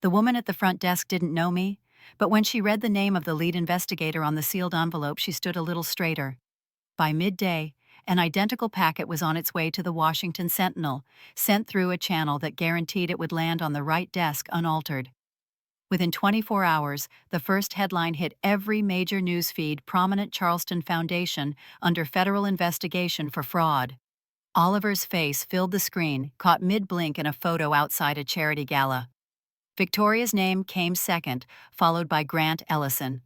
The woman at the front desk didn't know me, but when she read the name of the lead investigator on the sealed envelope, she stood a little straighter. By midday, an identical packet was on its way to the Washington Sentinel, sent through a channel that guaranteed it would land on the right desk unaltered. Within 24 hours, the first headline hit every major news feed: prominent Charleston Foundation under federal investigation for fraud. Oliver's face filled the screen, caught mid-blink in a photo outside a charity gala. Victoria's name came second, followed by Grant Ellison.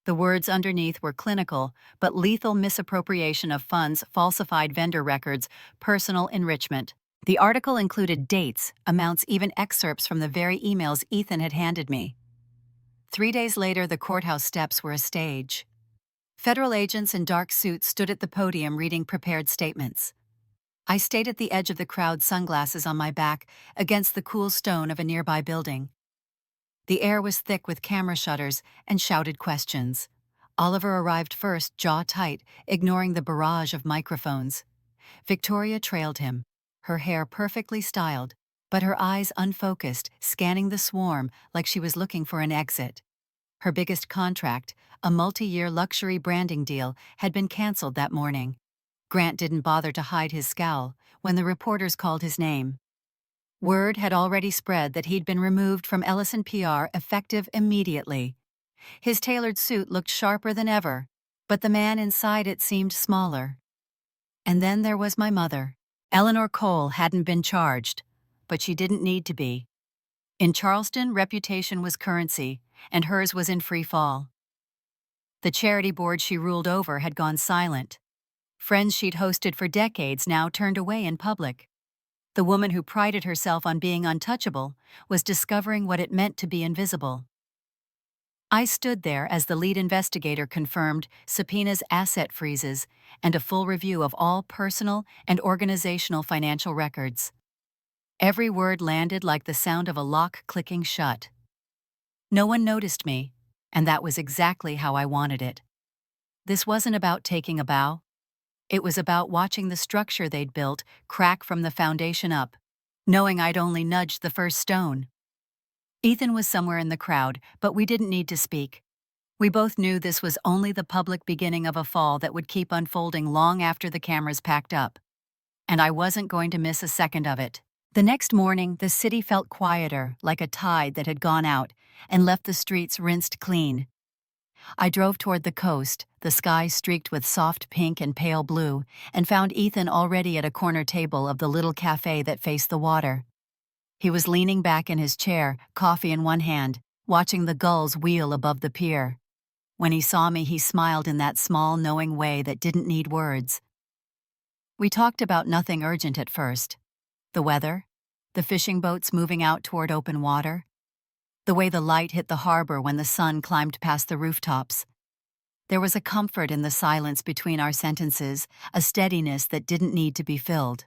The words underneath were clinical, but lethal misappropriation of funds, falsified vendor records, personal enrichment. The article included dates, amounts, even excerpts from the very emails Ethan had handed me. 3 days later, the courthouse steps were a stage. Federal agents in dark suits stood at the podium reading prepared statements. I stayed at the edge of the crowd, sunglasses on my back, against the cool stone of a nearby building. The air was thick with camera shutters and shouted questions. Oliver arrived first, jaw tight, ignoring the barrage of microphones. Victoria trailed him, her hair perfectly styled, but her eyes unfocused, scanning the swarm like she was looking for an exit. Her biggest contract, a multi-year luxury branding deal, had been canceled that morning. Grant didn't bother to hide his scowl when the reporters called his name. Word had already spread that he'd been removed from Ellison PR effective immediately. His tailored suit looked sharper than ever, but the man inside it seemed smaller. And then there was my mother. Eleanor Cole hadn't been charged, but she didn't need to be. In Charleston, reputation was currency, and hers was in free fall. The charity board she ruled over had gone silent. Friends she'd hosted for decades now turned away in public. The woman who prided herself on being untouchable was discovering what it meant to be invisible. I stood there as the lead investigator confirmed subpoenas, asset freezes, and a full review of all personal and organizational financial records. Every word landed like the sound of a lock clicking shut. No one noticed me, and that was exactly how I wanted it. This wasn't about taking a bow. It was about watching the structure they'd built crack from the foundation up, knowing I'd only nudged the first stone. Ethan was somewhere in the crowd, but we didn't need to speak. We both knew this was only the public beginning of a fall that would keep unfolding long after the cameras packed up. And I wasn't going to miss a second of it. The next morning, the city felt quieter, like a tide that had gone out and left the streets rinsed clean. I drove toward the coast, the sky streaked with soft pink and pale blue, and found Ethan already at a corner table of the little cafe that faced the water. He was leaning back in his chair, coffee in one hand, watching the gulls wheel above the pier. When he saw me, he smiled in that small, knowing way that didn't need words. We talked about nothing urgent at first. The weather, the fishing boats moving out toward open water, the way the light hit the harbor when the sun climbed past the rooftops. There was a comfort in the silence between our sentences, a steadiness that didn't need to be filled.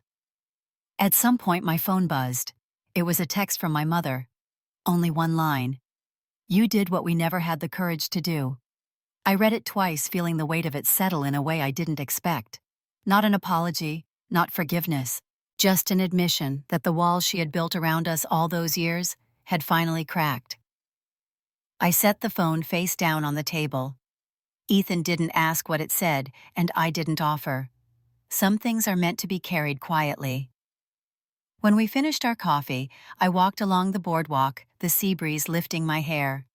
At some point, my phone buzzed. It was a text from my mother. Only one line. "You did what we never had the courage to do." I read it twice, feeling the weight of it settle in a way I didn't expect. Not an apology, not forgiveness, just an admission that the walls she had built around us all those years had finally cracked. I set the phone face down on the table. Ethan didn't ask what it said, and I didn't offer. Some things are meant to be carried quietly. When we finished our coffee, I walked along the boardwalk, the sea breeze lifting my hair.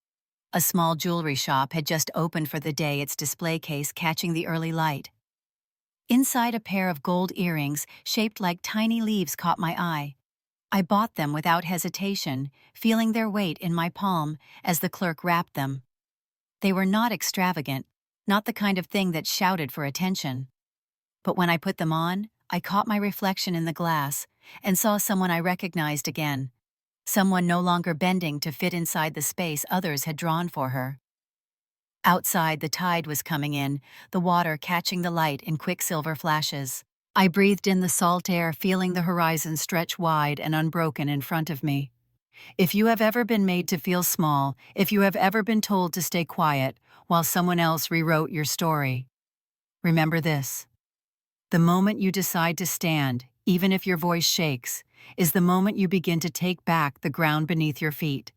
A small jewelry shop had just opened for the day, its display case catching the early light. Inside, a pair of gold earrings shaped like tiny leaves caught my eye. I bought them without hesitation, feeling their weight in my palm as the clerk wrapped them. They were not extravagant, not the kind of thing that shouted for attention. But when I put them on, I caught my reflection in the glass and saw someone I recognized again. Someone no longer bending to fit inside the space others had drawn for her. Outside, the tide was coming in, the water catching the light in quicksilver flashes. I breathed in the salt air, feeling the horizon stretch wide and unbroken in front of me. If you have ever been made to feel small, if you have ever been told to stay quiet while someone else rewrote your story, remember this. The moment you decide to stand, even if your voice shakes, is the moment you begin to take back the ground beneath your feet.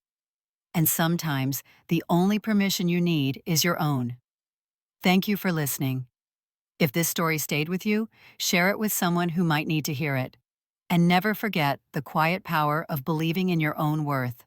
And sometimes, the only permission you need is your own. Thank you for listening. If this story stayed with you, share it with someone who might need to hear it. And never forget the quiet power of believing in your own worth.